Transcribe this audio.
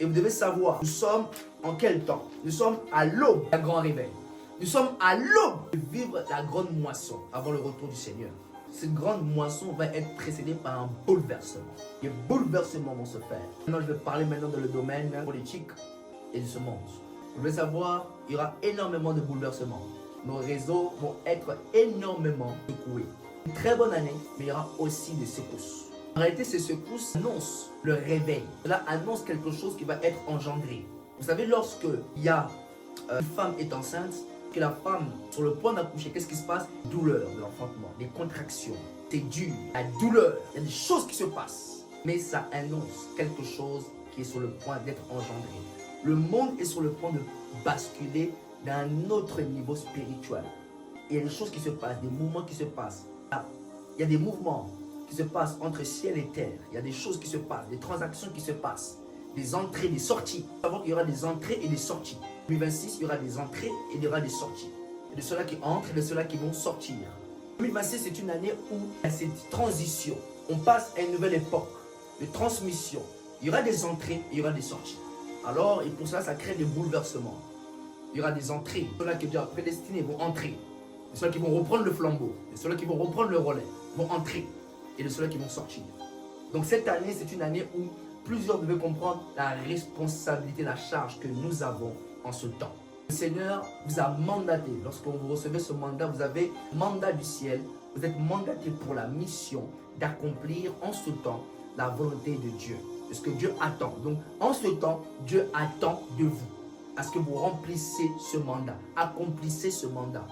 Et vous devez savoir, nous sommes en quel temps? Nous sommes à l'aube d'un grand réveil. Nous sommes à l'aube de vivre la grande moisson avant le retour du Seigneur. Cette grande moisson va être précédée par un bouleversement. Les bouleversements vont se faire. Maintenant, je vais parler maintenant dans le domaine politique et de ce monde. Vous devez savoir, il y aura énormément de bouleversements. Nos réseaux vont être énormément secoués. Une très bonne année, mais il y aura aussi des secousses. En réalité, ces secousses annoncent le réveil. Cela annonce quelque chose qui va être engendré. Vous savez, lorsque il y a une femme est enceinte, que la femme sur le point d'accoucher, qu'est-ce qui se passe? Douleur de l'enfantement, des contractions, c'est dur, la douleur, il y a des choses qui se passent. Mais ça annonce quelque chose qui est sur le point d'être engendré. Le monde est sur le point de basculer d'un autre niveau spirituel. Il y a des choses qui se passent, des mouvements qui se passent. Il y a des mouvements qui se passent entre ciel et terre. Il y a des choses qui se passent, des transactions qui se passent, des entrées, des sorties. Il faut savoir qu'il y aura des entrées et des sorties. En 2026, il y aura des entrées et il y aura des sorties. Il y a de ceux-là qui entrent et de ceux-là qui vont sortir. 2026, c'est une année où il y a cette transition. On passe à une nouvelle époque de transmission. Il y aura des entrées et il y aura des sorties. Alors, et pour cela, ça crée des bouleversements. Il y aura des entrées. Ceux-là qui sont prédestinés vont entrer. Ceux-là qui vont reprendre le flambeau. Ceux-là qui vont reprendre le relais vont entrer. Et de ceux-là qui vont sortir. Donc cette année, c'est une année où plusieurs devaient comprendre la responsabilité, la charge que nous avons en ce temps. Le Seigneur vous a mandaté. Lorsque vous recevez ce mandat, vous avez mandat du ciel. Vous êtes mandaté pour la mission d'accomplir en ce temps la volonté de Dieu. C'est ce que Dieu attend. Donc en ce temps, Dieu attend de vous à ce que vous remplissez ce mandat. Accomplissez ce mandat.